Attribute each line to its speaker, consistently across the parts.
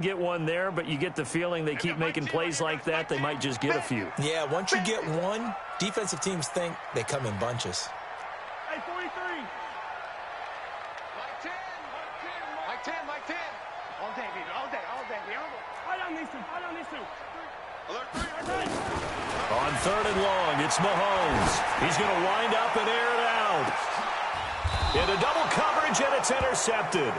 Speaker 1: Get one there, but you get the feeling they keep making plays like that, they might just get a few.
Speaker 2: Yeah, once you get one, defensive teams think they come in bunches.
Speaker 3: Hey, 43. Like 10. All day, baby, all day. Right on these two. Alert 3.
Speaker 1: On 3rd and long, it's Mahomes. He's going to wind up and air it out. Into double coverage, and it's intercepted.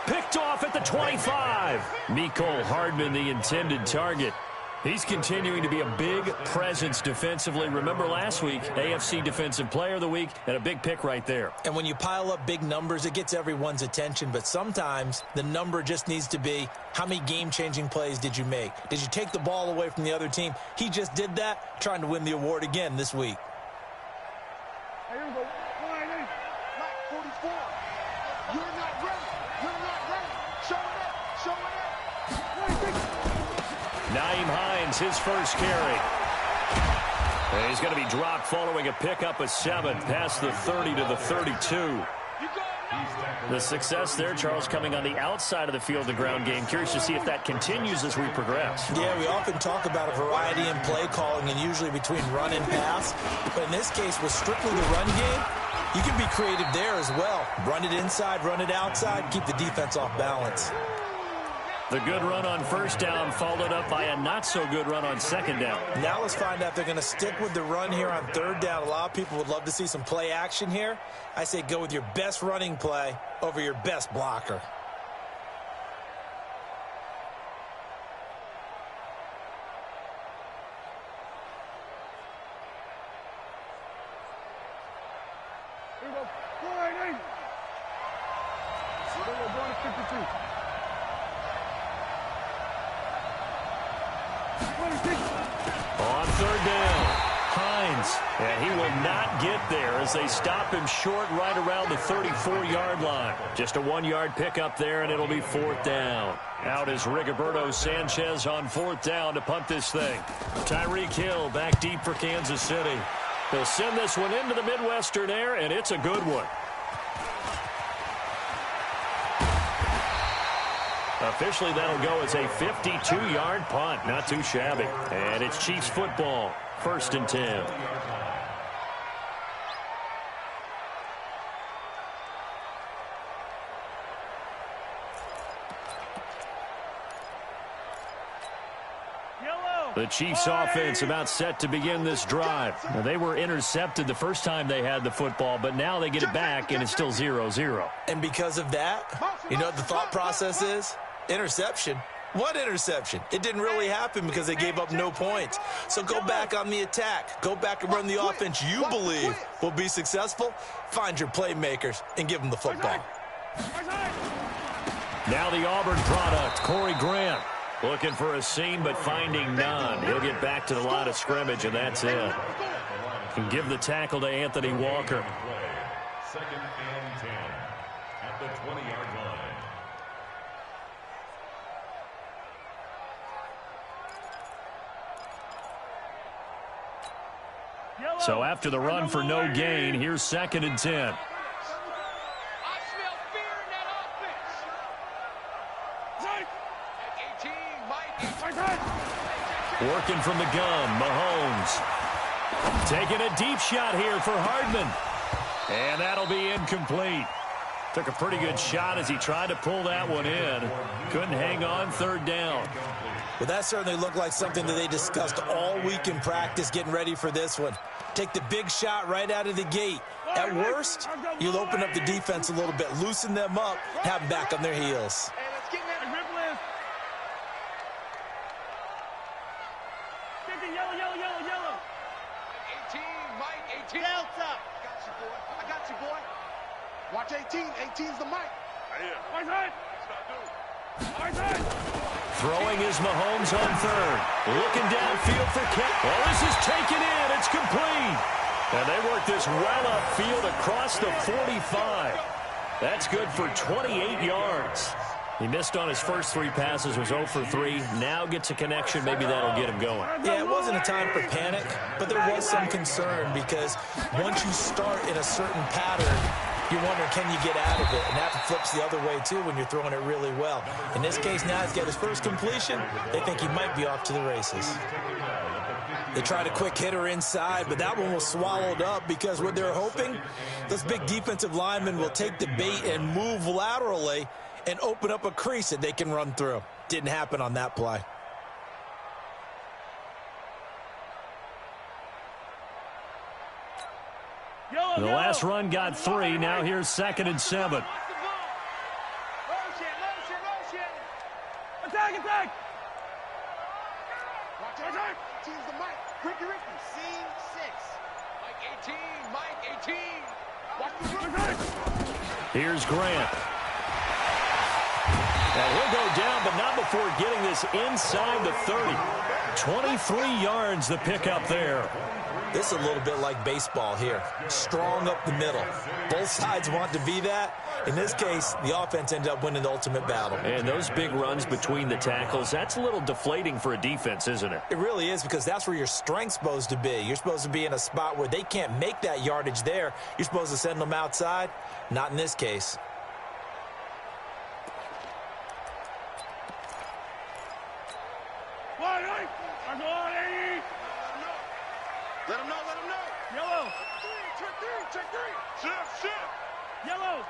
Speaker 1: Picked off at the 25. Mecole Hardman, the intended target. He's continuing to be a big presence defensively. Remember last week, AFC Defensive Player of the Week, and a big pick right there.
Speaker 2: And when you pile up big numbers, it gets everyone's attention. But sometimes the number just needs to be, how many game-changing plays did you make? Did you take the ball away from the other team? He just did that, trying to win the award again this week.
Speaker 3: Here we go. 44. You're not ready. Show it up.
Speaker 1: Nyheim Hines, his first carry. And he's going to be dropped following a pickup of 7 past the 30 to the 32. The success there, Charles, coming on the outside of the field, the ground game. Curious to see if that continues as we progress.
Speaker 2: Yeah, we often talk about a variety in play calling and usually between run and pass. But in this case, with strictly the run game, you can be creative there as well. Run it inside, run it outside, keep the defense off balance.
Speaker 1: The good run on 1st down followed up by a not-so-good run on 2nd down.
Speaker 2: Now let's find out if they're going to stick with the run here on 3rd down. A lot of people would love to see some play action here. I say go with your best running play over your best blocker.
Speaker 3: Here we go. 4-8. So we're going to 52. 26.
Speaker 1: On 3rd down, Hines. And he will not get there as they stop him short right around the 34-yard line. Just a 1-yard pickup there, and it'll be 4th down. Out is Rigoberto Sanchez on 4th down to punt this thing. Tyreek Hill back deep for Kansas City. They'll send this one into the Midwestern air, and it's a good one. Officially, that'll go as a 52-yard punt. Not too shabby. And it's Chiefs football. 1st and 10. The Chiefs offense about set to begin this drive. Now, they were intercepted the first time they had the football, but now they get it back, and it's still 0-0.
Speaker 2: And because of that, you know what the thought process is? Interception. What interception? It didn't really happen because they gave up no points. So go back on the attack. Go back and run the offense you believe will be successful. Find your playmakers and give them the football.
Speaker 1: Now the Auburn product, Corey Grant. Looking for a seam, but finding none. He'll get back to the line of scrimmage, and that's it. And give the tackle to Anthony Walker.
Speaker 4: 2nd and 10 at the 20-yard line.
Speaker 1: So after the run for no gain, here's 2nd and 10. Working from the gun, Mahomes. Taking a deep shot here for Hardman. And that'll be incomplete. Took a pretty good shot as he tried to pull that one in. Couldn't hang on 3rd down.
Speaker 2: Well, that certainly looked like something that they discussed all week in practice getting ready for this one. Take the big shot right out of the gate. At worst, you'll open up the defense a little bit, loosen them up, have them back on their heels.
Speaker 3: Yellow. 18, Mike, 18. Delta. I got you, boy. Watch 18. 18's the Mike. Right side.
Speaker 1: Throwing is Mahomes on 3rd. Looking downfield for Kent. Well, this is taken in. It's complete. And they work this well upfield across the 45. That's good for 28 yards. He missed on his first 3 passes, was 0 for 3. Now gets a connection. Maybe that'll get him going.
Speaker 2: Yeah, it wasn't a time for panic, but there was some concern because once you start in a certain pattern, You're wondering, can you get out of it? And that flips the other way, too, when you're throwing it really well. In this case, now he's got his first completion. They think he might be off to the races. They tried a quick hitter inside, but that one was swallowed up because what they're hoping, this big defensive lineman will take the bait and move laterally and open up a crease that they can run through. Didn't happen on that play.
Speaker 1: The last run got 3. Now here's 2nd and 7.
Speaker 3: Attack, attack! Watch out. Team's the Mike. Ricky. Scene 6. Mike 18. Watch the run.
Speaker 1: Here's Grant. And he'll go down, but not before getting this inside the 30. 23 yards the pickup there.
Speaker 2: This is a little bit like baseball here. Strong up the middle. Both sides want to be that. In this case, the offense ended up winning the ultimate battle.
Speaker 1: And those big runs between the tackles, that's a little deflating for a defense, isn't it?
Speaker 2: It really is, because that's where your strength's supposed to be. You're supposed to be in a spot where they can't make that yardage there. You're supposed to send them outside. Not in this case.
Speaker 3: Let him know.
Speaker 5: Yellow.
Speaker 3: Check three. Shift.
Speaker 5: Yellow.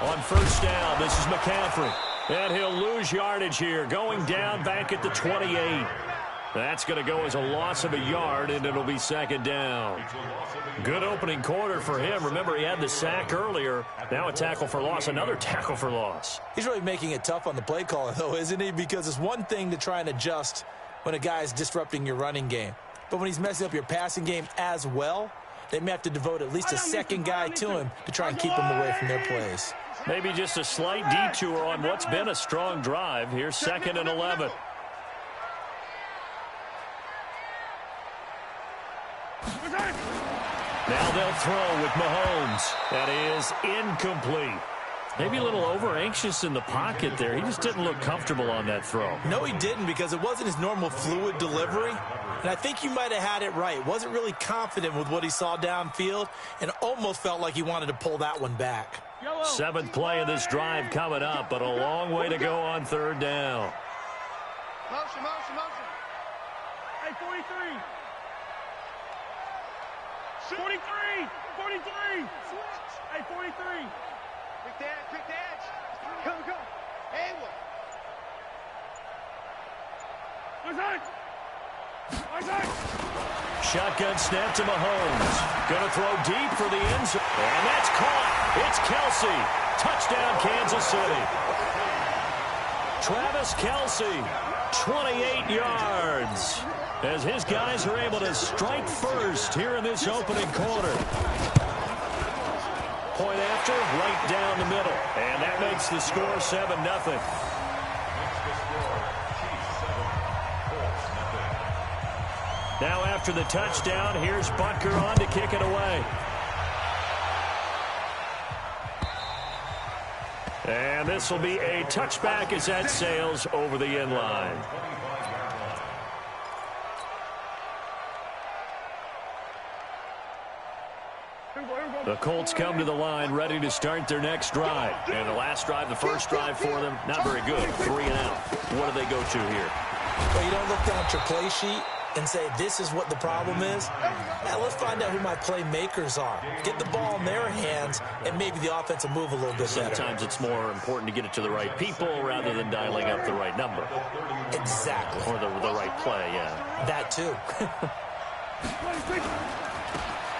Speaker 1: On first down, this is McCaffrey. And he'll lose yardage here, going down back at the 28. That's going to go as a loss of a yard, and it'll be 2nd down. Good opening quarter for him. Remember, he had the sack earlier. Now a tackle for loss, another tackle for loss.
Speaker 2: He's really making it tough on the play caller, though, isn't he? Because it's one thing to try and adjust when a guy is disrupting your running game. But when he's messing up your passing game as well, they may have to devote at least a second guy to him to try and keep him away from their plays.
Speaker 1: Maybe just a slight detour on what's been a strong drive. Here's 2nd and 11. Now they'll throw with Mahomes. That is incomplete. Maybe a little over-anxious in the pocket there. He just didn't look comfortable on that throw.
Speaker 2: No, he didn't, because it wasn't his normal fluid delivery. And I think you might have had it right. Wasn't really confident with what he saw downfield and almost felt like he wanted to pull that one back.
Speaker 1: 7th play of this drive coming up, but a long way to go on 3rd down.
Speaker 3: Motion.
Speaker 5: Hey, 43. 43. Hey, 43.
Speaker 3: Quick dash. Go. Haywood.
Speaker 1: Shotgun snap to Mahomes. Going to throw deep for the end zone. And that's caught. It's Kelsey. Touchdown, Kansas City. Travis Kelsey, 28 yards. As his guys are able to strike first here in this opening quarter. Point after, right down the middle. And that makes the score 7-0. Now after the touchdown, here's Butker on to kick it away. And this will be a touchback as that sails over the end line. The Colts come to the line ready to start their next drive. And the last drive, the first drive for them, not very good. 3 and out. What do they go to here?
Speaker 2: Well, you don't look down at your play sheet and say, this is what the problem is. Now, let's find out who my playmakers are. Get the ball in their hands, and maybe the offense will move a little bit better.
Speaker 1: Sometimes it's more important to get it to the right people rather than dialing up the right number.
Speaker 2: Exactly.
Speaker 1: Or the right play, yeah.
Speaker 2: That, too.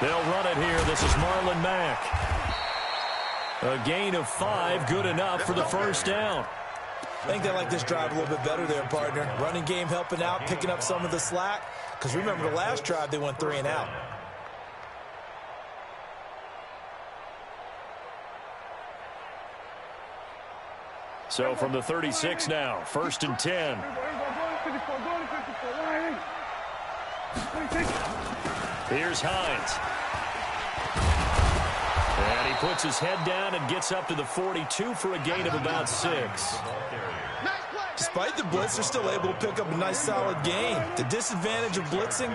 Speaker 1: They'll run it here. This is Marlon Mack. A gain of 5, good enough for the first down.
Speaker 2: I think they like this drive a little bit better there, partner. Running game helping out, picking up some of the slack. Because remember, the last drive, they went 3 and out.
Speaker 1: So from the 36 now, 1st and 10. Here's Hines. And he puts his head down and gets up to the 42 for a gain of about 6.
Speaker 3: Nice play.
Speaker 2: Despite the blitz, they're still able to pick up a nice solid gain. The disadvantage of blitzing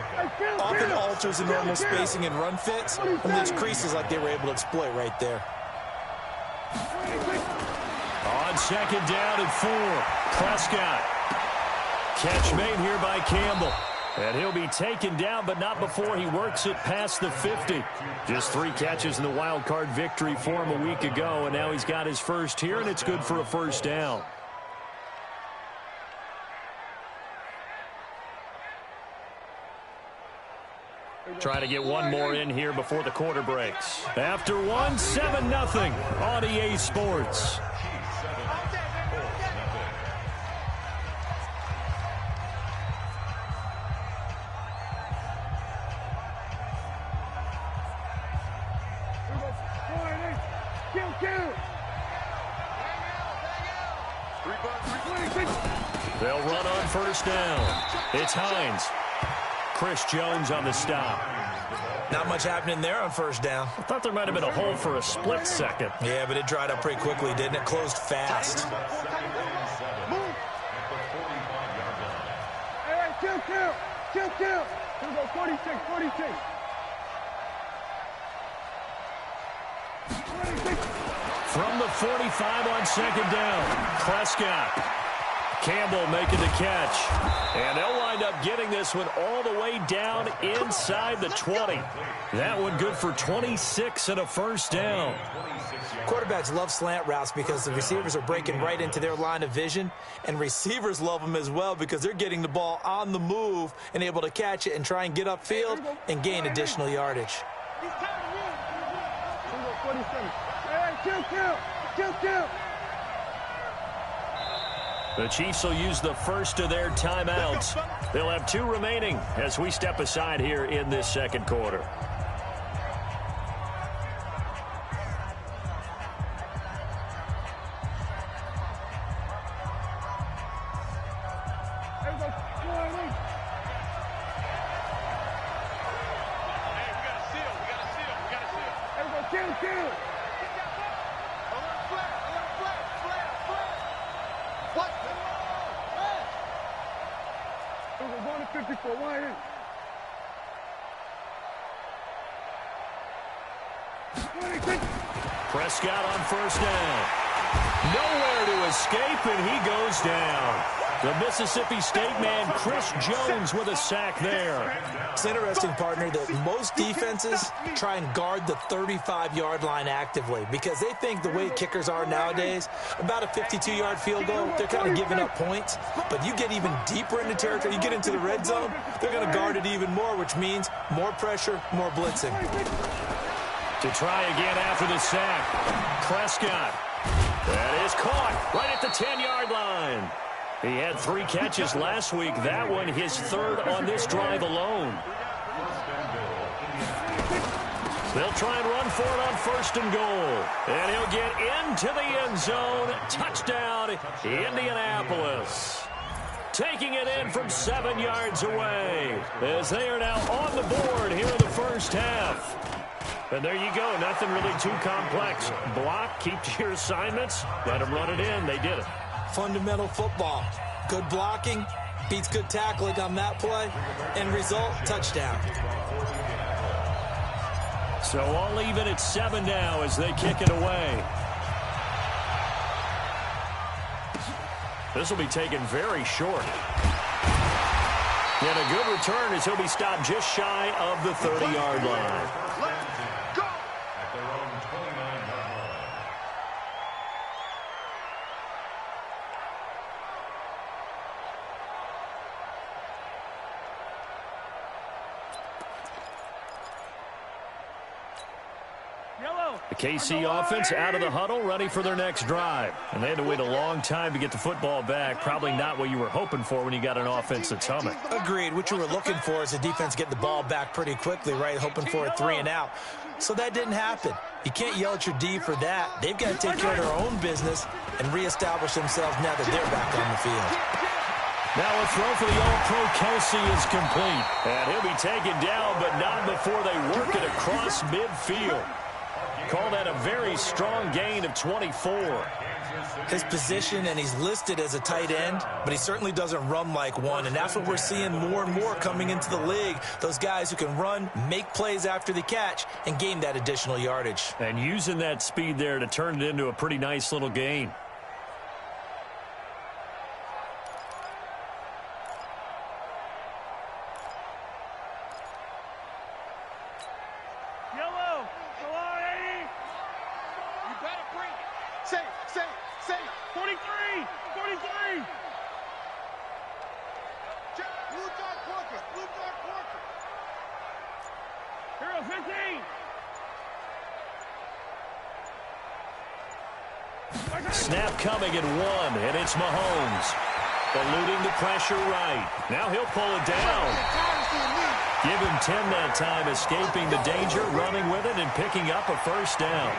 Speaker 2: often alters the normal spacing and run fits and leaves creases like they were able to exploit right there.
Speaker 1: On second down and 4, Prescott. Catch made here by Campbell. And he'll be taken down, but not before he works it past the 50. Just 3 catches in the wild card victory for him a week ago, and now he's got his first here, and it's good for a first down. Trying to get one more in here before the quarter breaks. After one, 7-0 on EA Sports. They'll run on first down. It's Hines. Chris Jones on the stop.
Speaker 2: Not much happening there on first down.
Speaker 1: I thought there might have been a hole for a split second.
Speaker 2: Yeah, but it dried up pretty quickly, didn't it? Closed fast.
Speaker 5: All right, kill. Here we go, 46.
Speaker 1: From the 45 on second down, Prescott. Campbell making the catch. And they'll wind up getting this one all the way down inside the 20. That one good for 26 and a first down.
Speaker 2: Quarterbacks love slant routes because the receivers are breaking right into their line of vision, and receivers love them as well because they're getting the ball on the move and able to catch it and try and get upfield and gain additional yardage.
Speaker 5: Here we go, 47. All right, kill.
Speaker 1: The Chiefs will use the first of their timeouts. They'll have 2 remaining as we step aside here in this second quarter.
Speaker 5: Kill.
Speaker 3: What?
Speaker 5: We're going to 54. Wide in. 26.
Speaker 1: Prescott on first down. Nowhere to escape, and he goes down. The Mississippi State man, Chris Jones, with a sack there.
Speaker 2: It's interesting, partner, that most defenses try and guard the 35-yard line actively because they think the way kickers are nowadays, about a 52-yard field goal, they're kind of giving up points. But you get even deeper into territory, you get into the red zone, they're going to guard it even more, which means more pressure, more blitzing.
Speaker 1: To try again after the sack, Prescott. That is caught right at the 10-yard line. He had 3 catches last week. That one his 3rd on this drive alone. They'll try and run for it on first and goal. And he'll get into the end zone. Touchdown, Indianapolis. Taking it in from 7 yards away as they are now on the board here in the first half. And there you go. Nothing really too complex. Block, keep to your assignments, let them run it in. They did it.
Speaker 2: Fundamental football. Good blocking beats good tackling on that play. End result, touchdown.
Speaker 1: So all even at 7 now as they kick it away. This will be taken very short. And a good return as he'll be stopped just shy of the 30-yard line. The KC offense out of the huddle, ready for their next drive. And they had to wait a long time to get the football back. Probably not what you were hoping for when you got an offense that's humming.
Speaker 2: Agreed. What you were looking for is the defense getting the ball back pretty quickly, right? Hoping for a 3 and out. So that didn't happen. You can't yell at your D for that. They've got to take care of their own business and reestablish themselves now that they're back on the field.
Speaker 1: Now a throw for the All-Pro Kelsey is complete. And he'll be taken down, but not before they work it across midfield. Call that a very strong gain of 24.
Speaker 2: his position, and he's listed as a tight end, but he certainly doesn't run like one, and that's what we're seeing more and more coming into the league. Those guys who can run, make plays after the catch, and gain that additional yardage.
Speaker 1: And using that speed there to turn it into a pretty nice little gain.
Speaker 5: Yellow. Go on, 80.
Speaker 3: You better bring it. Say.
Speaker 5: 43. 43.
Speaker 3: Blue dog Porker.
Speaker 5: Hero 15.
Speaker 1: Snap coming at 1, and it's Mahomes. Eluding the pressure right. Now he'll pull it down. Give him 10 that time, escaping the danger, running with it, and picking up a first down.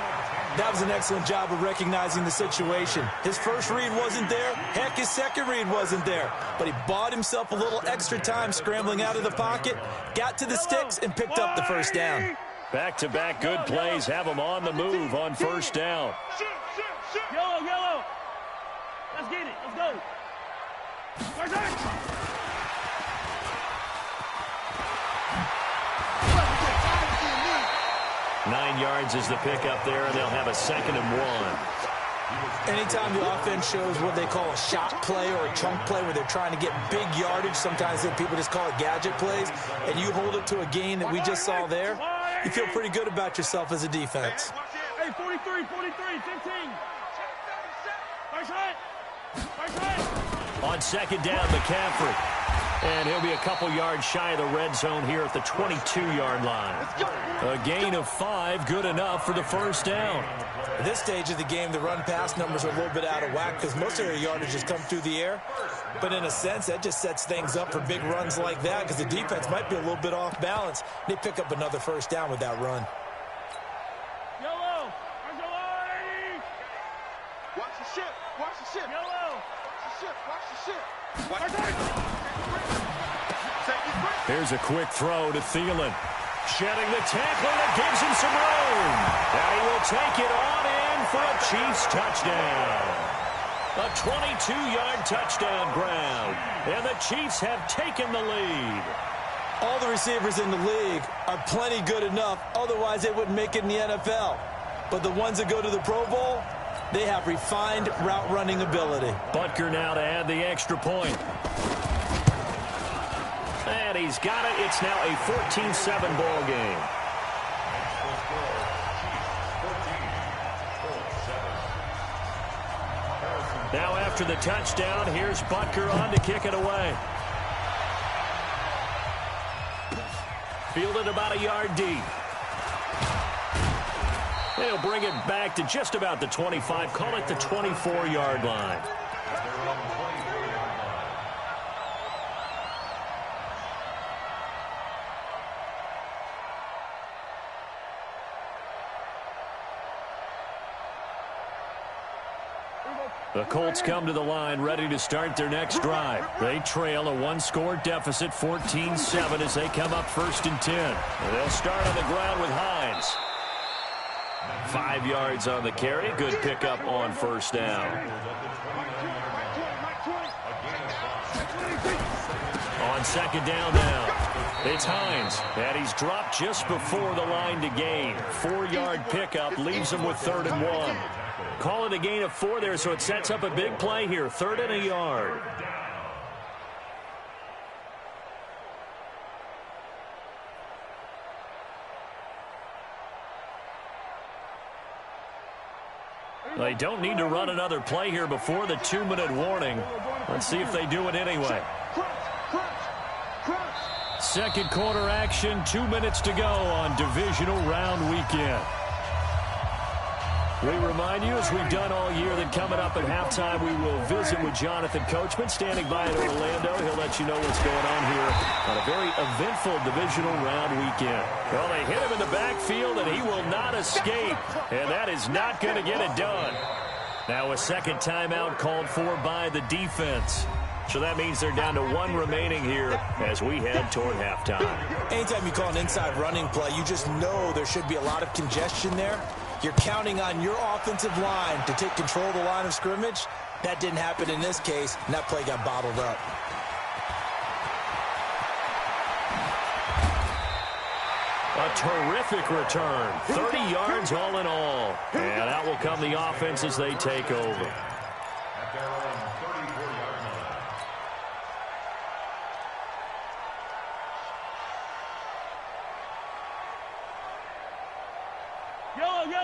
Speaker 2: That was an excellent job of recognizing the situation. His first read wasn't there. Heck, his second read wasn't there. But he bought himself a little extra time scrambling out of the pocket, got to the sticks, and picked up the first down.
Speaker 1: Back-to-back good plays have him on the move on first down.
Speaker 5: Yellow. Let's get it. Let's go.
Speaker 1: 9 yards is the pickup there, and they'll have a 2nd and 1.
Speaker 2: Anytime the offense shows what they call a shot play or a chunk play where they're trying to get big yardage, sometimes people just call it gadget plays, and you hold it to a gain that we just saw there, you feel pretty good about yourself as a defense.
Speaker 5: Hey, 43, 15. First hit.
Speaker 1: On 2nd down, McCaffrey. And he'll be a couple yards shy of the red zone here at the 22-yard line. A gain of 5, good enough for the first down.
Speaker 2: At this stage of the game, the run-pass numbers are a little bit out of whack because most of their yardage has come through the air. But in a sense, that just sets things up for big runs like that because the defense might be a little bit off balance. They pick up another first down with that run.
Speaker 5: Yellow.
Speaker 3: Watch the ship.
Speaker 5: Yellow.
Speaker 3: Watch the ship.
Speaker 1: Here's a quick throw to Thielen. Shedding the tackle, and it gives him some room. And he will take it on in for a Chiefs touchdown. A 22-yard touchdown ground. And the Chiefs have taken the lead.
Speaker 2: All the receivers in the league are plenty good enough. Otherwise, they wouldn't make it in the NFL. But the ones that go to the Pro Bowl, they have refined route running ability.
Speaker 1: Butker now to add the extra point. And he's got it. It's now a 14-7 ball game. Now after the touchdown, here's Butker on to kick it away. Fielded about a yard deep. They'll bring it back to just about the 25. Call it the 24-yard line. The Colts come to the line ready to start their next drive. They trail a 1-score deficit, 14-7, as they come up 1st and 10. And they'll start on the ground with Hines. 5 yards on the carry. Good pickup on first down. On 2nd down now, it's Hines. And he's dropped just before the line to gain. 4-yard pickup leaves him with 3rd and 1. Call it a gain of 4 there, so it sets up a big play here. 3rd and a yard. They don't need to run another play here before the 2-minute warning. Let's see if they do it anyway. 2nd quarter action, 2 minutes to go on divisional round weekend. We remind you, as we've done all year, that coming up at halftime, we will visit with Jonathan Coachman, standing by in Orlando. He'll let you know what's going on here on a very eventful divisional round weekend. Well, they hit him in the backfield, and he will not escape, and that is not going to get it done. Now a 2nd timeout called for by the defense. So that means they're down to 1 remaining here as we head toward halftime.
Speaker 2: Anytime you call an inside running play, you just know there should be a lot of congestion there. You're counting on your offensive line to take control of the line of scrimmage. That didn't happen in this case, and that play got bottled up.
Speaker 1: A terrific return. 30 yards all in all. And out will come the offense as they take over.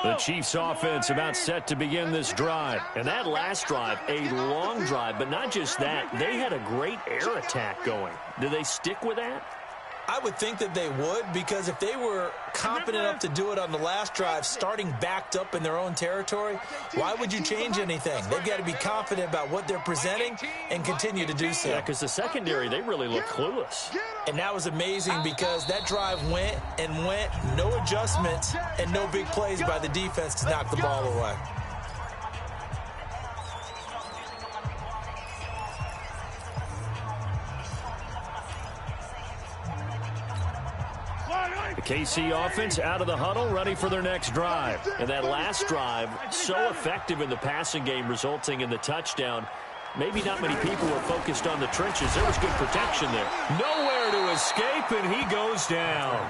Speaker 1: The Chiefs offense about set to begin this drive. And that last drive, a long drive, but not just that, they had a great air attack going. Do they stick with that?
Speaker 2: I would think that they would, because if they were confident enough to do it on the last drive, starting backed up in their own territory, why would you change anything? They've got to be confident about what they're presenting and continue to do so.
Speaker 1: Yeah, because the secondary, they really look clueless.
Speaker 2: And that was amazing because that drive went and went, no adjustments and no big plays by the defense to knock the ball away.
Speaker 1: The KC offense out of the huddle, ready for their next drive. And that last drive, so effective in the passing game, resulting in the touchdown. Maybe not many people were focused on the trenches. There was good protection there. Nowhere to escape, and he goes down.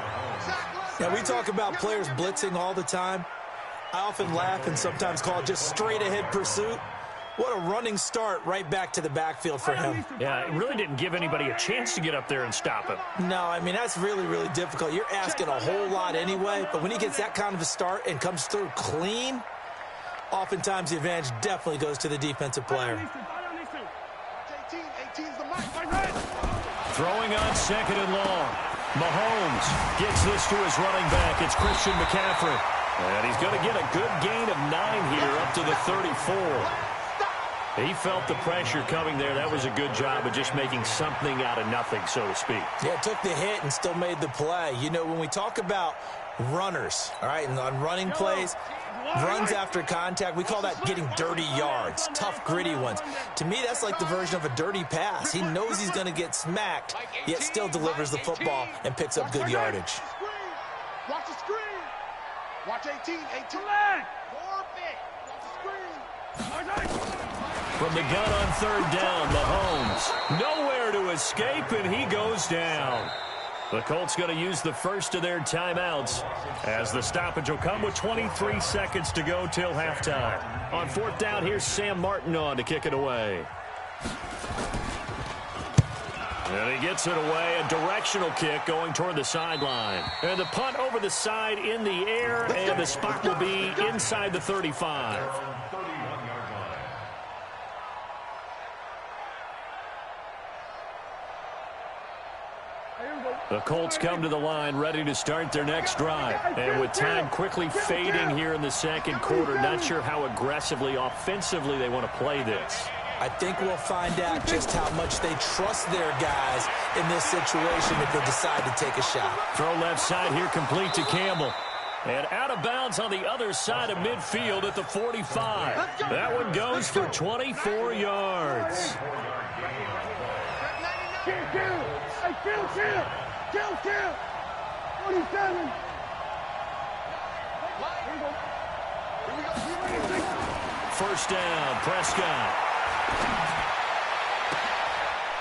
Speaker 2: Now, we talk about players blitzing all the time. I often laugh and sometimes call it just straight-ahead pursuit. What a running start right back to the backfield for him.
Speaker 1: Yeah, it really didn't give anybody a chance to get up there and stop him.
Speaker 2: No, I mean, that's really, really difficult. You're asking a whole lot anyway, but when he gets that kind of a start and comes through clean, oftentimes the advantage definitely goes to the defensive player.
Speaker 1: Throwing on second and long. Mahomes gets this to his running back. It's Christian McCaffrey. And he's going to get a good gain of 9 here up to the 34. He felt the pressure coming there. That was a good job of just making something out of nothing, so to speak.
Speaker 2: Yeah, took the hit and still made the play. You know, when we talk about runners, all right, and on running plays, runs after contact, we call that getting dirty yards, tough, gritty ones. To me, that's like the version of a dirty pass. He knows he's going to get smacked, yet still delivers the football and picks up good yardage.
Speaker 3: Watch the screen. Watch 18. 18.
Speaker 1: From the gun on third down, Mahomes. Nowhere to escape, and he goes down. The Colts going to use the first of their timeouts as the stoppage will come with 23 seconds to go till halftime. On fourth down, here's Sam Martin on to kick it away. And he gets it away, a directional kick going toward the sideline. And the punt over the side in the air, and the spot will be inside the 35. The Colts come to the line ready to start their next drive. And with time quickly fading here in the second quarter, not sure how aggressively, offensively they want to play this.
Speaker 2: I think we'll find out just how much they trust their guys in this situation if they decide to take a shot.
Speaker 1: Throw left side here, complete to Campbell. And out of bounds on the other side of midfield at the 45. That one goes for 24 yards.
Speaker 5: Kill. 47.
Speaker 1: First down, Prescott.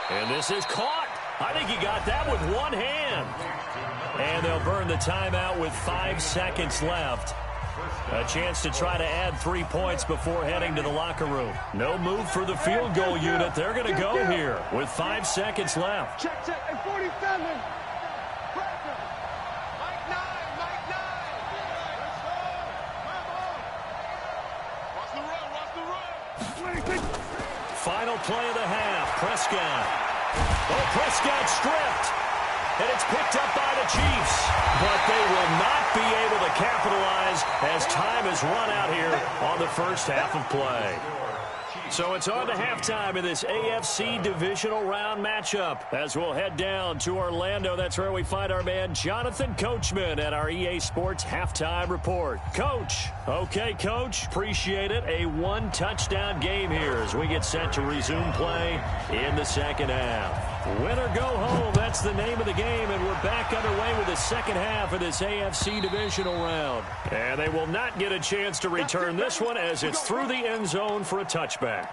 Speaker 1: And this is caught. I think he got that with one hand. And they'll burn the timeout with 5 seconds left. A chance to try to add 3 points before heading to the locker room. No move for the field goal unit. They're going to go here with 5 seconds left.
Speaker 5: Check. At 47.
Speaker 1: Final play of the half, Prescott. Oh, Prescott stripped. And it's picked up by the Chiefs. But they will not be able to capitalize as time has run out here on the first half of play. So it's on to halftime in this AFC divisional round matchup. As we'll head down to Orlando, that's where we find our man Jonathan Coachman at our EA Sports Halftime Report. Coach. Okay, Coach. Appreciate it. A one-touchdown game here as we get set to resume play in the second half. Win or go home, that's the name of the game, and we're back underway with the second half of this AFC divisional round. And they will not get a chance to return this one as it's through the end zone for a touchback.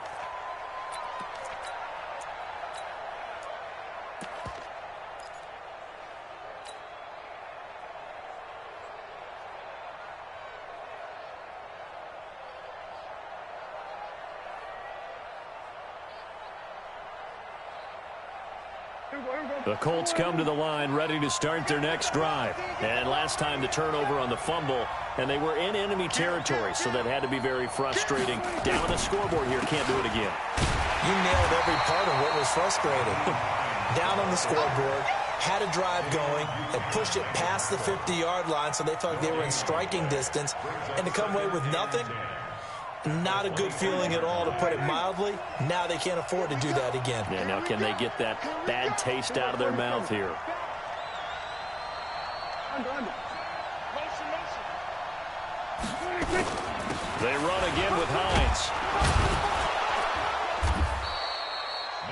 Speaker 1: The Colts come to the line ready to start their next drive. And last time the turnover on the fumble, and they were in enemy territory, so that had to be very frustrating. Down on the scoreboard here, can't do it again.
Speaker 2: You nailed every part of what was frustrating. Down on the scoreboard, had a drive going, had pushed it past the 50-yard line, so they felt like they were in striking distance, and to come away with nothing, not a good feeling at all, to put it mildly. Now they can't afford to do that again.
Speaker 1: Yeah, now can they get that bad taste out of their mouth here? They run again with Hines.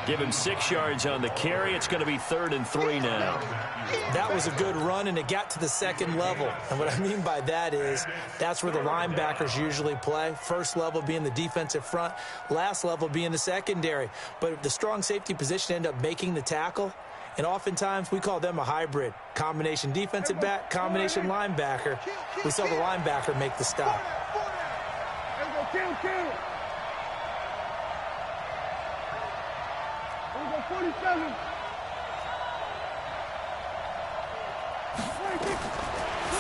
Speaker 1: Give him 6 yards on the carry. It's going to be 3rd and 3 now.
Speaker 2: That was a good run, and it got to the second level. And what I mean by that is that's where the linebackers usually play. First level being the defensive front, last level being the secondary. But the strong safety position ended up making the tackle, and oftentimes we call them a hybrid. Combination defensive back, combination linebacker. We saw the linebacker make the stop.
Speaker 5: Kill. 47.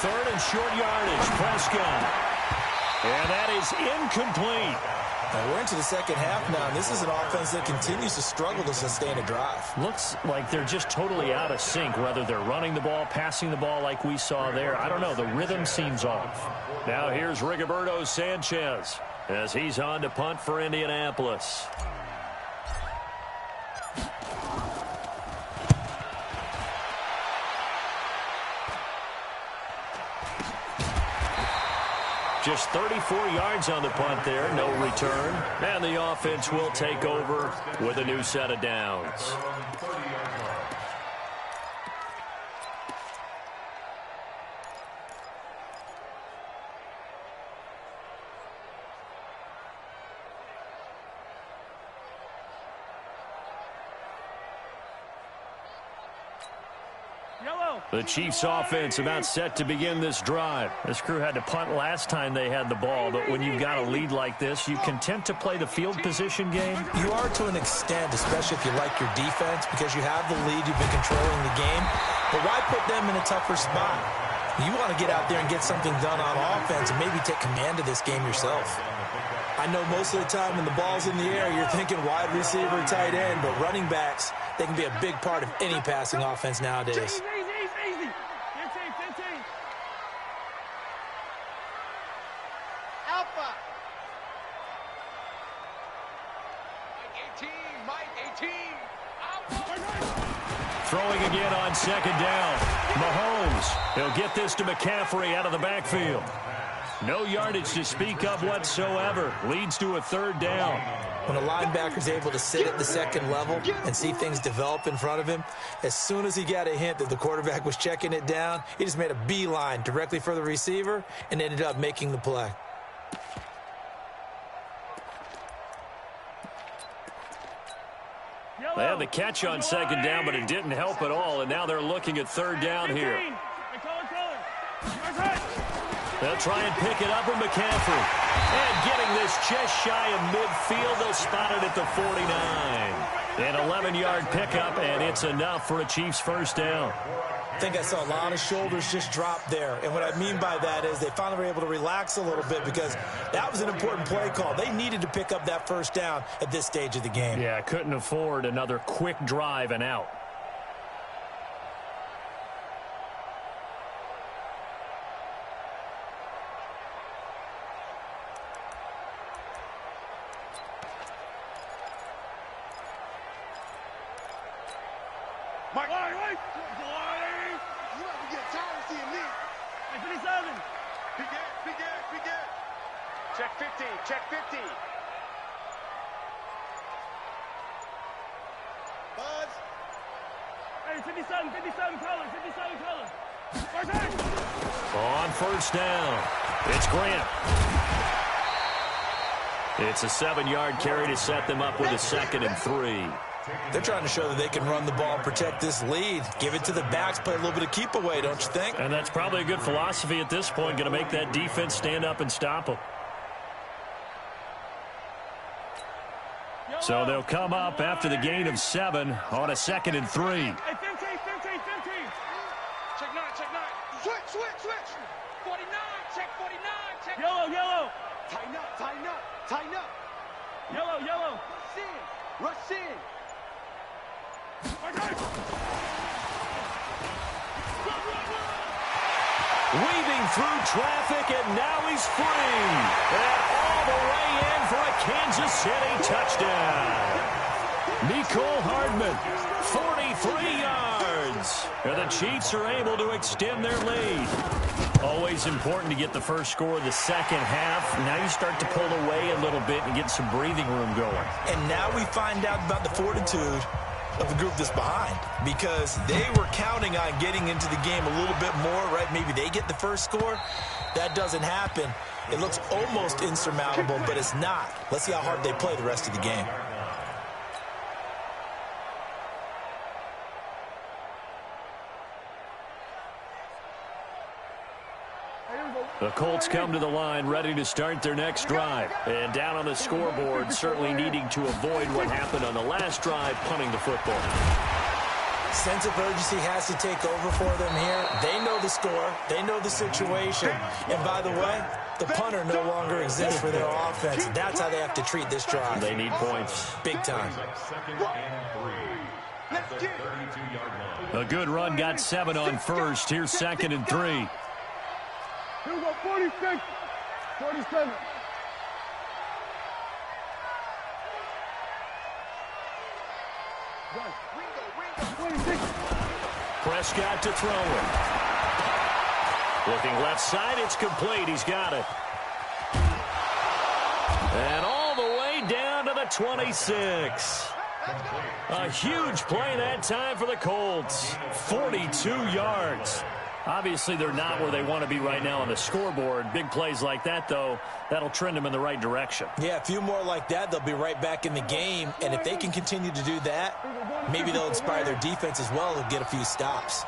Speaker 1: Third and short yardage. Prescott. And that is incomplete.
Speaker 2: Now we're into the second half now, and this is an offense that continues to struggle to sustain a drive.
Speaker 1: Looks like they're just totally out of sync, whether they're running the ball, passing the ball like we saw there. I don't know. The rhythm seems off. Now here's Rigoberto Sanchez as he's on to punt for Indianapolis. Just 34 yards on the punt there, no return. And the offense will take over with a new set of downs. The Chiefs offense about set to begin this drive. This crew had to punt last time they had the ball, but when you've got a lead like this, you content to play the field position game?
Speaker 2: You are to an extent, especially if you like your defense, because you have the lead, you've been controlling the game. But why put them in a tougher spot? You want to get out there and get something done on offense and maybe take command of this game yourself. I know most of the time when the ball's in the air, you're thinking wide receiver, tight end, but running backs, they can be a big part of any passing offense nowadays.
Speaker 1: Throwing again on second down. Mahomes, he'll get this to McCaffrey out of the backfield. No yardage to speak of whatsoever. Leads to a 3rd down.
Speaker 2: When a linebacker's able to sit at the second level and see things develop in front of him, as soon as he got a hint that the quarterback was checking it down, he just made a beeline directly for the receiver and ended up making the play.
Speaker 1: They had the catch on second down, but it didn't help at all, and now they're looking at 3rd down here. They'll try and pick it up with McCaffrey. And getting this just shy of midfield, they'll spot it at the 49. An 11-yard pickup, and it's enough for a Chiefs 1st down.
Speaker 2: I think I saw a lot of shoulders just drop there. And what I mean by that is they finally were able to relax a little bit because that was an important play call. They needed to pick up that 1st down at this stage of the game.
Speaker 1: Yeah, couldn't afford another quick drive and out.
Speaker 3: Mike. Wait. You might be getting tired of seeing me.
Speaker 5: 57.
Speaker 3: Big gas. Check 50. Buzz.
Speaker 5: Hey, 57 color. First hand.
Speaker 1: On first down, it's Grant. It's a 7-yard carry to set them up with a 2nd and 3.
Speaker 2: They're trying to show that they can run the ball, protect this lead. Give it to the backs, play a little bit of keep away, don't you think?
Speaker 1: And that's probably a good philosophy at this point, going to make that defense stand up and stop them. So they'll come up after the gain of 7 on a 2nd and 3.
Speaker 5: Hey, 15.
Speaker 3: Check 9. Switch. 49. Check 49.
Speaker 5: Yellow.
Speaker 3: Tighten up.
Speaker 5: Yellow.
Speaker 3: Rush in.
Speaker 5: First hand.
Speaker 1: Weaving through traffic, and now he's free. And all the way in for a Kansas City touchdown. Nicole Hardman, 43 yards. And the Chiefs are able to extend their lead. Always important to get the first score of the second half. Now you start to pull away a little bit and get some breathing room going.
Speaker 2: And now we find out about the fortitude of the group that's behind, because they were counting on getting into the game a little bit more, right? Maybe they get the first score. That doesn't happen. It looks almost insurmountable, but it's not. Let's see how hard they play the rest of the game.
Speaker 1: The Colts come to the line ready to start their next drive. And down on the scoreboard, certainly needing to avoid what happened on the last drive, punting the football.
Speaker 2: Sense of urgency has to take over for them here. They know the score. They know the situation. And by the way, the punter no longer exists for their offense. That's how they have to treat this drive.
Speaker 1: They need points.
Speaker 2: Big time.
Speaker 4: 2nd and 3.
Speaker 1: A good run got 7 on first. Here's 2nd and 3.
Speaker 5: Here we go, 46. 47.
Speaker 1: Prescott to throw it. Looking left side, it's complete. He's got it. And all the way down to the 26. A huge play that time for the Colts. 42 yards. Obviously, they're not where they want to be right now on the scoreboard. Big plays like that, though, that'll trend them in the right direction.
Speaker 2: Yeah, a few more like that, they'll be right back in the game. And if they can continue to do that, maybe they'll inspire their defense as well to get a few stops.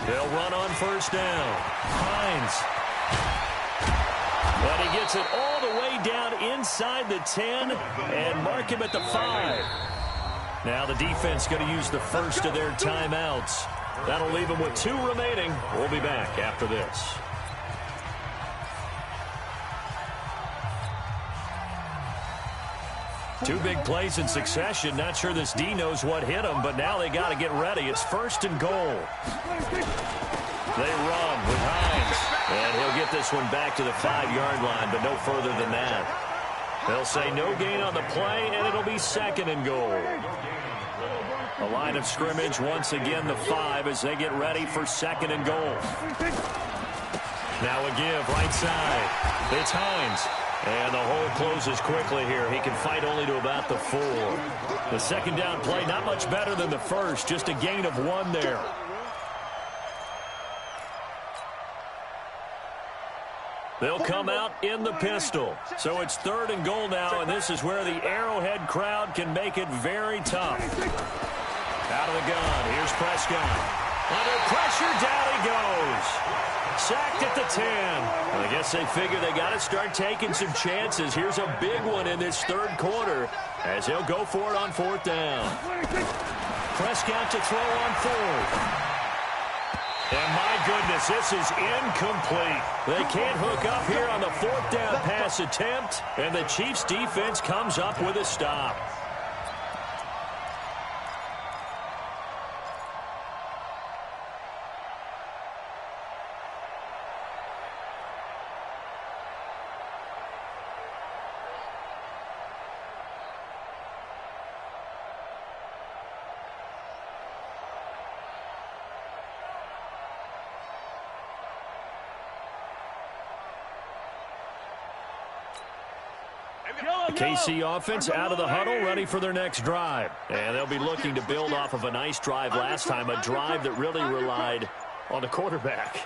Speaker 1: They'll run on first down. Hines. But he gets it all the way down inside the 10 and mark him at the 5. Now the defense going to use the first of their timeouts. That'll leave them with 2 remaining. We'll be back after this. Two big plays in succession. Not sure this D knows what hit him, but now they got to get ready. It's 1st and goal. They run with Hines. And he'll get this one back to the 5-yard line, but no further than that. They'll say no gain on the play, and it'll be 2nd and goal. The line of scrimmage, once again, the 5 as they get ready for 2nd and goal. Now a give, right side. It's Hines. And the hole closes quickly here. He can fight only to about the 4. The 2nd down play, not much better than the first. Just a gain of 1 there. They'll come out in the pistol. So it's 3rd and goal now, and this is where the Arrowhead crowd can make it very tough. Out of the gun, here's Prescott. Under pressure, down he goes. Sacked at the 10. I guess they figure they got to start taking some chances. Here's a big one in this 3rd quarter as he'll go for it on 4th down. Prescott to throw on 4th. And my goodness, this is incomplete. They can't hook up here on the 4th down pass attempt, and the Chiefs defense comes up with a stop. The KC offense out of the huddle, ready for their next drive. And they'll be looking to build off of a nice drive last time, a drive that really relied on the quarterback.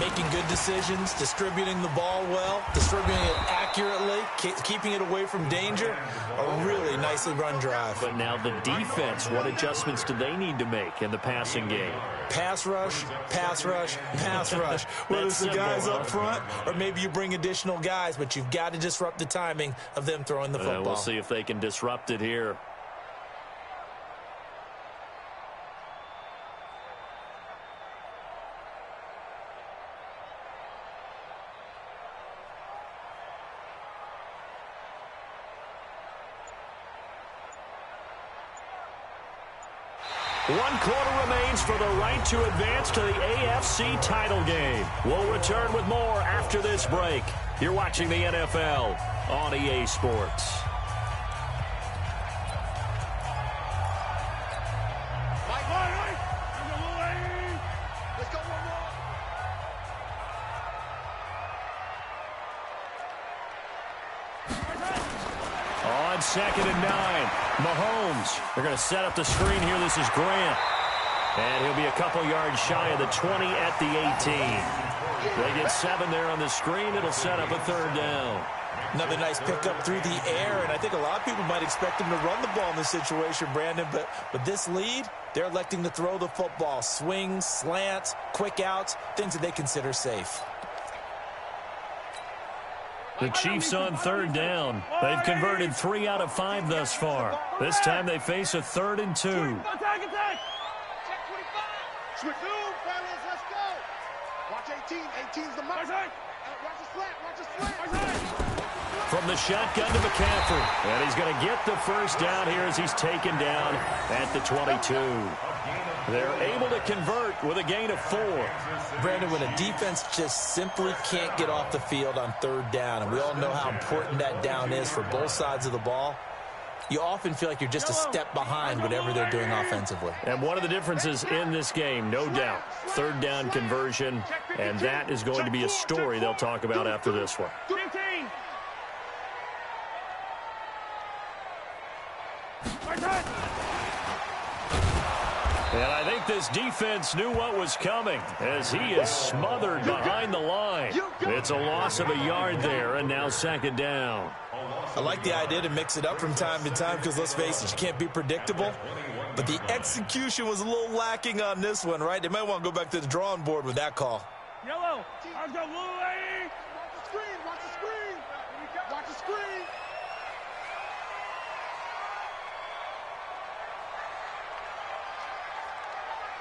Speaker 2: Making good decisions, distributing the ball well, distributing it accurately, keeping it away from danger. A really nicely run drive.
Speaker 1: But now the defense, what adjustments do they need to make in the passing game?
Speaker 2: Pass rush, pass rush, pass rush. Whether it's the guys up front or maybe you bring additional guys, but you've got to disrupt the timing of them throwing the football.
Speaker 1: We'll see if they can disrupt it here. One quarter remains for the right to advance to the AFC title game. We'll return with more after this break. You're watching the NFL on EA Sports.
Speaker 3: Let's go one more.
Speaker 1: On 2nd and 9, Mahomes. They're going to set up the screen here. This is Grant. And he'll be a couple yards shy of the 20 at the 18. They get 7 there on the screen. It'll set up a 3rd down.
Speaker 2: Another nice pickup through the air, and I think a lot of people might expect him to run the ball in this situation, Brandon, but with this lead, they're electing to throw the football. Swings, slants, quick outs, things that they consider safe.
Speaker 1: The Chiefs on 3rd down. They've converted 3 out of 5 thus far. This time they face a 3rd and 2.
Speaker 5: Attack, attack!
Speaker 3: Check 25. Switch. Two, fellas, let's go. Watch 18. 18's the mark. Watch the slant. Watch the slant.
Speaker 1: From the shotgun to McCaffrey. And he's going to get the 1st down here as he's taken down at the 22. They're able to convert with a gain of 4.
Speaker 2: Brandon, when a defense just simply can't get off the field on 3rd down, and we all know how important that down is for both sides of the ball, you often feel like you're just a step behind whatever they're doing offensively.
Speaker 1: And one of the differences in this game, no doubt, 3rd down conversion, and that is going to be a story they'll talk about after this one.
Speaker 5: 15.
Speaker 1: And I think this defense knew what was coming as he is smothered behind the line. It's a loss of a yard there, and now 2nd down.
Speaker 2: I like the idea to mix it up from time to time because, let's face it, you can't be predictable. But the execution was a little lacking on this one, right? They might want to go back to the drawing board with that call.
Speaker 5: Yellow. I've got blue lane.
Speaker 3: Watch the screen. Watch the screen. Watch the screen.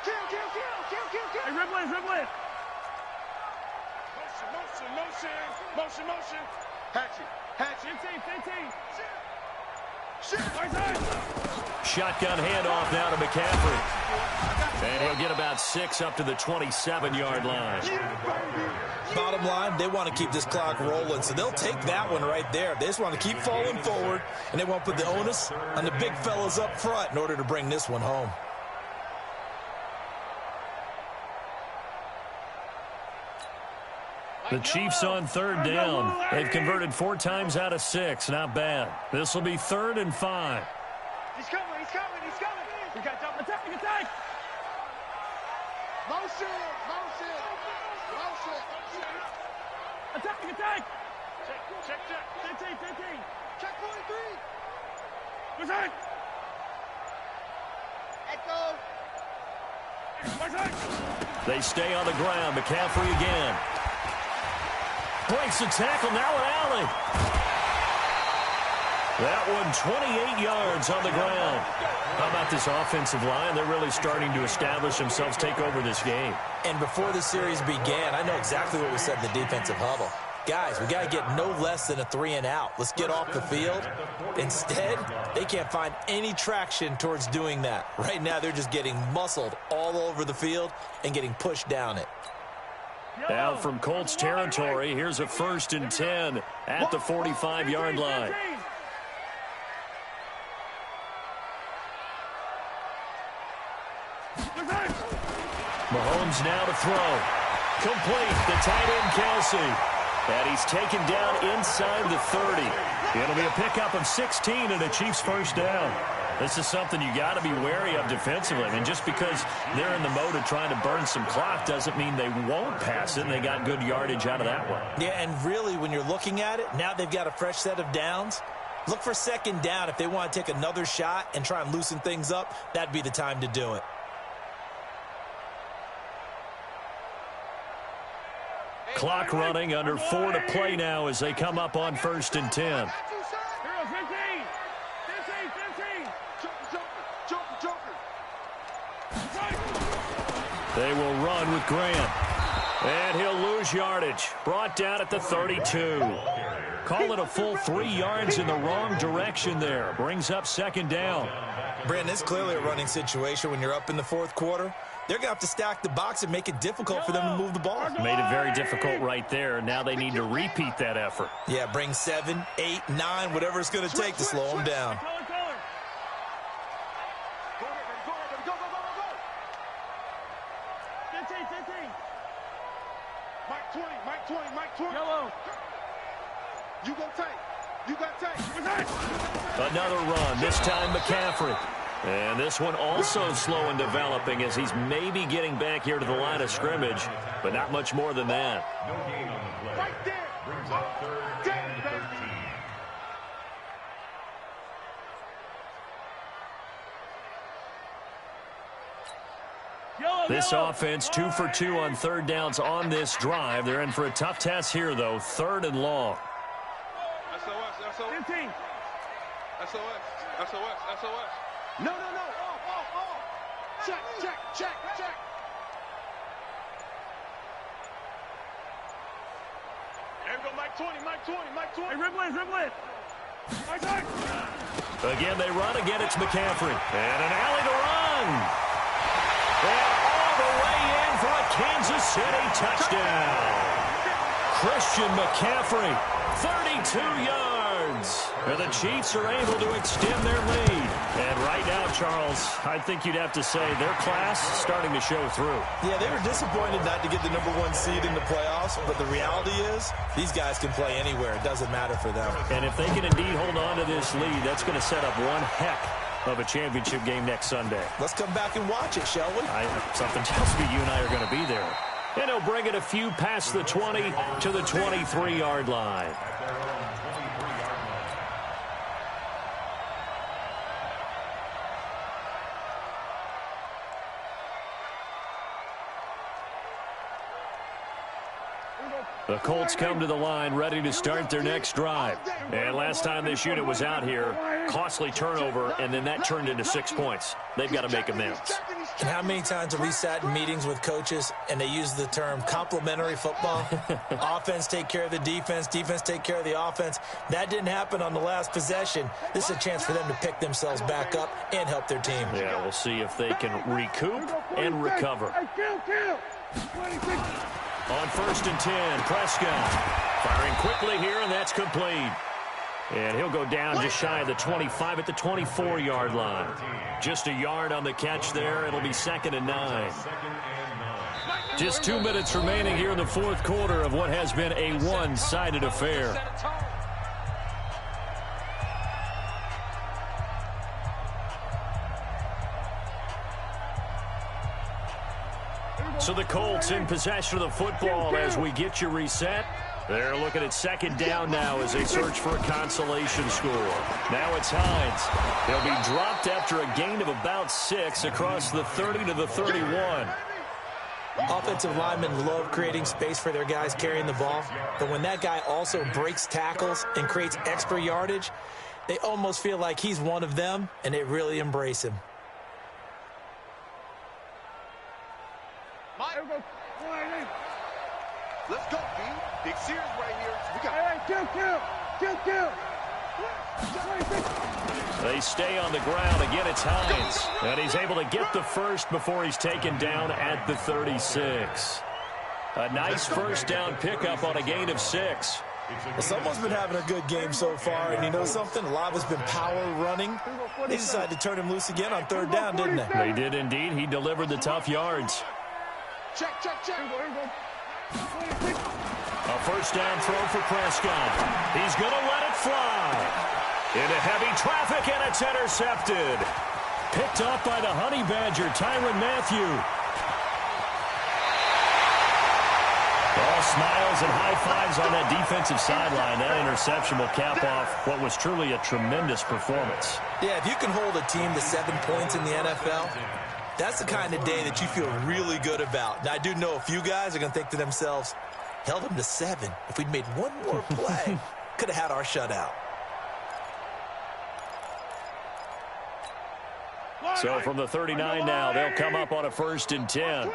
Speaker 3: Kill.
Speaker 5: Hey, Ripley.
Speaker 3: Motion. Hatchet.
Speaker 5: 15.
Speaker 3: Shit.
Speaker 1: Shotgun handoff now to McCaffrey. And he'll get about 6 up to the 27-yard line.
Speaker 2: Bottom line, they want to keep this clock rolling, so they'll take that one right there. They just want to keep falling forward, and they want to put the onus on the big fellas up front in order to bring this one home.
Speaker 1: The Chiefs on 3rd down. They've converted 4 times out of 6. Not bad. This will be 3rd and 5.
Speaker 5: He's coming. We got double attack.
Speaker 3: Motion.
Speaker 5: Attack.
Speaker 3: Check.
Speaker 5: 15.
Speaker 3: Check 43.
Speaker 5: Attack.
Speaker 3: Echo.
Speaker 1: They stay on the ground. McCaffrey again. Breaks the tackle, now an alley. That one 28 yards on the ground. How about this offensive line? They're really starting to establish themselves, take over this game.
Speaker 2: And before the series began, I know exactly what we said in the defensive huddle. Guys, we got to get no less than a 3 and out. Let's get off the field. Instead, they can't find any traction towards doing that. Right now, they're just getting muscled all over the field and getting pushed down it.
Speaker 1: Out from Colts territory, here's a 1st and 10 at the 45-yard line. Mahomes now to throw. Complete, the tight end Kelsey. And he's taken down inside the 30. It'll be a pickup of 16 and a Chiefs first down. This is something you got to be wary of defensively. I mean, just because they're in the mode of trying to burn some clock doesn't mean they won't pass it, and they got good yardage out of that one.
Speaker 2: Yeah, and really, when you're looking at it, now they've got a fresh set of downs. Look for second down. If they want to take another shot and try and loosen things up, that'd be the time to do it.
Speaker 1: Clock running, under 4 to play now as they come up on 1st and 10. They will run with Grant. And he'll lose yardage. Brought down at the 32. Call it a full 3 yards in the wrong direction there. Brings up second down.
Speaker 2: Brandon, it's clearly a running situation when you're up in the fourth quarter. They're going to have to stack the box and make it difficult for them to move the ball.
Speaker 1: Made it very difficult right there. Now they need to repeat that effort.
Speaker 2: Yeah, bring 7, 8, 9, whatever it's going to take to slow them down.
Speaker 3: Mike 20. Yellow. You gonna take. You got take.
Speaker 1: Another run, this time McCaffrey. And this one also slow in developing as he's maybe getting back here to the line of scrimmage, but not much more than that.
Speaker 3: Right there.
Speaker 4: Brings up 3rd and 13.
Speaker 1: This offense 2 for 2 on 3rd downs on this drive. They're in for a tough task here, though. 3rd and long.
Speaker 3: SOS. 15. SOS. No. Off. Check. There we go, Mike 20. Hey, Ribble it.
Speaker 1: Again, they run. Again, it's McCaffrey. And an alley to run. And all the way in for a Kansas City touchdown. Christian McCaffrey, 32 yards. And the Chiefs are able to extend their lead. And right now, Charles, I think you'd have to say their class is starting to show through.
Speaker 2: Yeah, they were disappointed not to get the #1 seed in the playoffs, but the reality is these guys can play anywhere. It doesn't matter for them.
Speaker 1: And if they can indeed hold on to this lead, that's going to set up one heck of a championship game next Sunday.
Speaker 2: Let's come back and watch it, shall we?
Speaker 1: Something tells me you and I are going to be there. And he'll bring it a few past the 20 to the 23-yard line. The Colts come to the line ready to start their next drive. And last time this unit was out here, costly turnover, and then that turned into 6 points. They've got to make amends.
Speaker 2: And how many times have we sat in meetings with coaches and they use the term complementary football? Offense take care of the defense, defense take care of the offense. That didn't happen on the last possession. This is a chance for them to pick themselves back up and help their team.
Speaker 1: Yeah, we'll see if they can recoup and recover. On 1st and 10, Prescott firing quickly here, and that's complete. And he'll go down just shy of the 25 at the 24-yard line. Just a yard on the catch there. It'll be 2nd and 9. Just 2 minutes remaining here in the fourth quarter of what has been a one-sided affair. So the Colts in possession of the football as we get you reset. They're looking at 2nd down now as they search for a consolation score. Now it's Hines. He'll be dropped after a gain of about 6 across the 30 to the 31.
Speaker 2: Offensive linemen love creating space for their guys carrying the ball, but when that guy also breaks tackles and creates extra yardage, they almost feel like he's one of them, and they really embrace him.
Speaker 3: Let's go, B. Big series right here. We got kill.
Speaker 1: They stay on the ground. Again, it's Hines. And he's able to get the first before he's taken down at the 36. A nice first down pickup on a gain of 6.
Speaker 2: Well, someone's been having a good game so far, and you know something? A lot of it's been power running. They decided to turn him loose again on 3rd down, didn't they?
Speaker 1: They did indeed. He delivered the tough yards.
Speaker 3: Check.
Speaker 1: A first down throw for Prescott. He's going to let it fly. Into heavy traffic, and it's intercepted. Picked off by the Honey Badger, Tyrann Mathieu. All smiles and high fives on that defensive sideline. That interception will cap off what was truly a tremendous performance.
Speaker 2: Yeah, if you can hold a team to 7 points in the NFL, that's the kind of day that you feel really good about. Now, I do know a few guys are going to think to themselves, held them to 7. If we'd made one more play, could have had our shutout.
Speaker 1: So from the 39 now, they'll come up on a 1st and 10.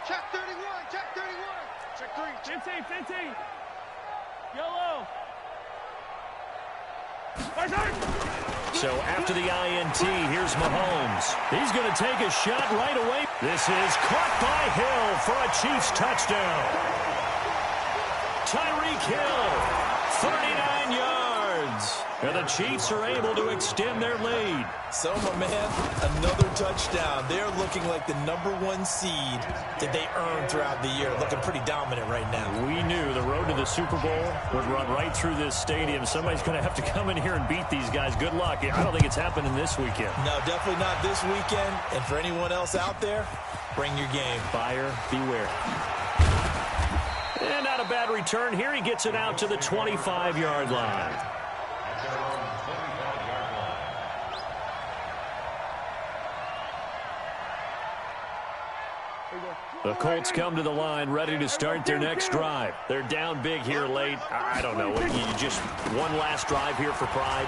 Speaker 3: Check 31, check 31. Check 3.
Speaker 5: 15. Yellow.
Speaker 1: So after the INT, here's Mahomes. He's going to take a shot right away. This is caught by Hill for a Chiefs touchdown. Tyreek Hill, 39 yards. And the Chiefs are able to extend their lead.
Speaker 2: So, my man, another touchdown. They're looking like the #1 seed that they earned throughout the year. Looking pretty dominant right now.
Speaker 1: We knew the road to the Super Bowl would run right through this stadium. Somebody's going to have to come in here and beat these guys. Good luck. I don't think it's happening this weekend.
Speaker 2: No, definitely not this weekend. And for anyone else out there, bring your game.
Speaker 1: Buyer beware. And not a bad return here. He gets it out to the 25-yard line. The Colts come to the line, ready to start their next drive. They're down big here late. I don't know. You just one last drive here for pride?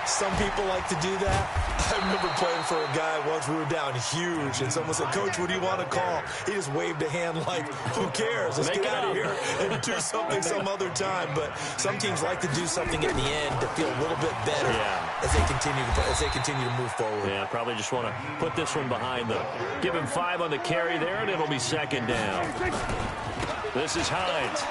Speaker 2: Some people like to do that. I remember playing for a guy once. We were down huge, and someone said, "Coach, what do you want to call?" He just waved a hand like, who cares? Let's get out of here and do something some other time. But some teams like to do something at the end to feel a little bit better as they continue to move forward.
Speaker 1: Yeah, probably just want to put this one behind them. Give him 5 on the carry there, and it'll be 2nd down. This is Hines.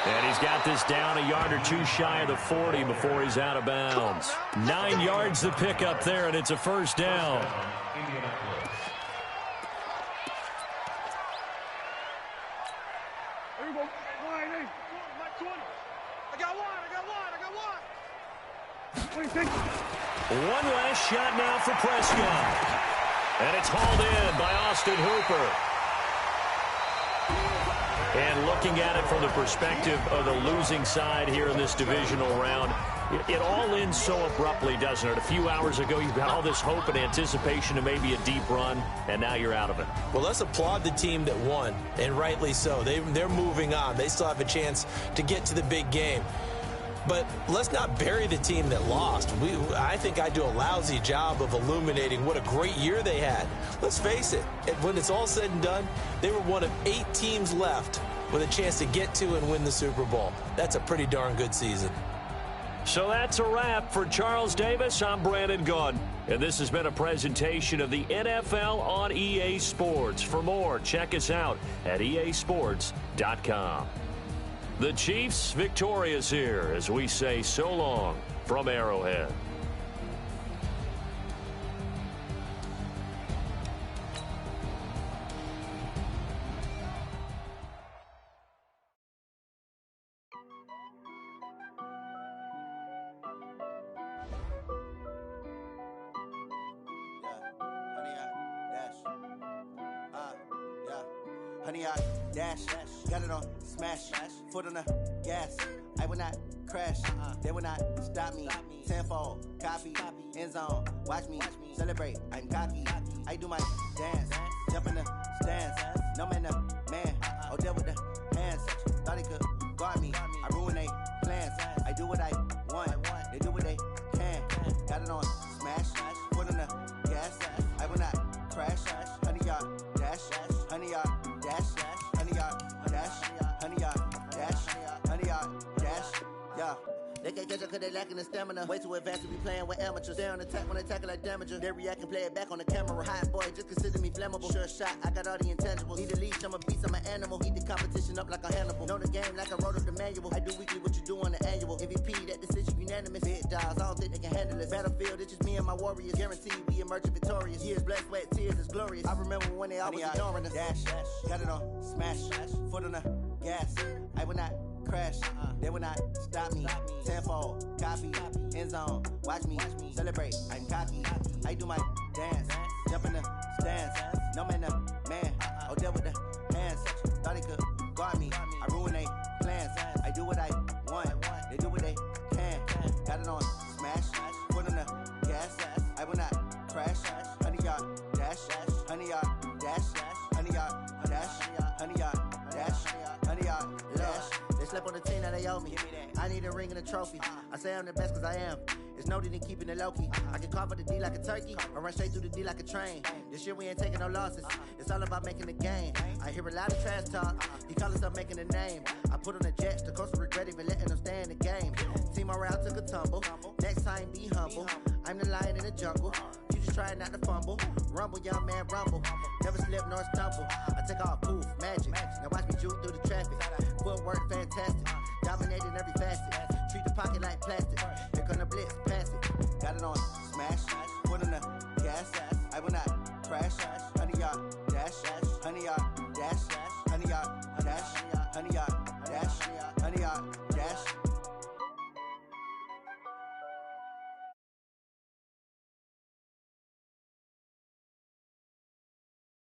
Speaker 1: And he's got this down a yard or 2 shy of the 40 before he's out of bounds. 9 yards to pick up there, and it's a 1st down.
Speaker 5: There you go.
Speaker 3: I got one.
Speaker 1: One last shot now for Prescott. And it's hauled in by Austin Hooper. And looking at it from the perspective of the losing side here in this divisional round, it all ends so abruptly, doesn't it? A few hours ago, you've got all this hope and anticipation of maybe a deep run, and now you're out of it.
Speaker 2: Well, let's applaud the team that won, and rightly so. They're moving on. They still have a chance to get to the big game. But let's not bury the team that lost. I think I do a lousy job of illuminating what a great year they had. Let's face it, when it's all said and done, they were one of 8 teams left with a chance to get to and win the Super Bowl. That's a pretty darn good season.
Speaker 1: So that's a wrap for Charles Davis. I'm Brandon Gaudin, and this has been a presentation of the NFL on EA Sports. For more, check us out at easports.com. The Chiefs victorious here as we say so long from Arrowhead.
Speaker 6: Honey, I dash, got it on smash, foot on the gas. I will not crash, they will not stop me. Tenfold, copy, end zone, watch me celebrate. I'm cocky, I do my dance, jump in the stands. No man, the man, oh, there with the hands. Thought he could guard me, I ruin they plans. I do what I want, they do what they can. Got it on smash, foot on the gas. I will not crash, honey, y'all dash, honey, y'all dash, honey, y'all dash, honey, y'all dash, honey, y'all dash, yeah. They can't catch up cause they lacking the stamina. Way too advanced to be playing with amateurs. They on attack when they tackle like damager. They react and play it back on the camera. Hot boy, just consider me flammable. Sure shot, I got all the intangibles. Need a leash, I'm a beast, I'm an animal. Heat the competition up like a Hannibal. Know the game like I wrote up the manual. I do weekly what you do on the annual. MVP, that decision unanimous. Big dogs, I don't think they can handle it. Battlefield, it's just me and my warriors. Guaranteed we emerge victorious. Years, blood, sweat, tears, it's glorious. I remember when they always ignoring us. Dash, got it on smash, foot on the gas. I will not crash. They will not stop me. Tenfold, copy, end zone. Watch me celebrate. I'm cocky. I do my dance. Jump in the stands. No man, man. Oh, deal with the hands. Thought he could guard me. I ruin they plans. I do what I want. They do what they can. Got it on smash. Put on the gas. I will not crash. 100-yard dash. 100-yard dash. 100-yard dash. 100-yard dash. 100-yard dash. They slept on the team that they owe me. I need a ring and a trophy. I say I'm the best cause I am. It's noted in keeping it low-key. I can carve up the D like a turkey or run straight through the D like a train. This year we ain't taking no losses. It's all about making the game. I hear a lot of trash talk. He call us up making a name. I put on the Jets. The coach will regret even letting them stay in the game. Team around took a tumble. Next time be humble. I'm the lion in the jungle. You just try not to fumble. Rumble, young man, rumble. Never slip nor stumble. I take off poof, magic. Now watch me juke through the traffic. Footwork fantastic. Dominating every facet. Treat the pocket like plastic. Here come the blitz, pass it. Got it on smash. Put on the gas. I will not crash. 100-yard dash. 100-yard dash. 100-yard dash. 100-yard dash. 100-yard dash.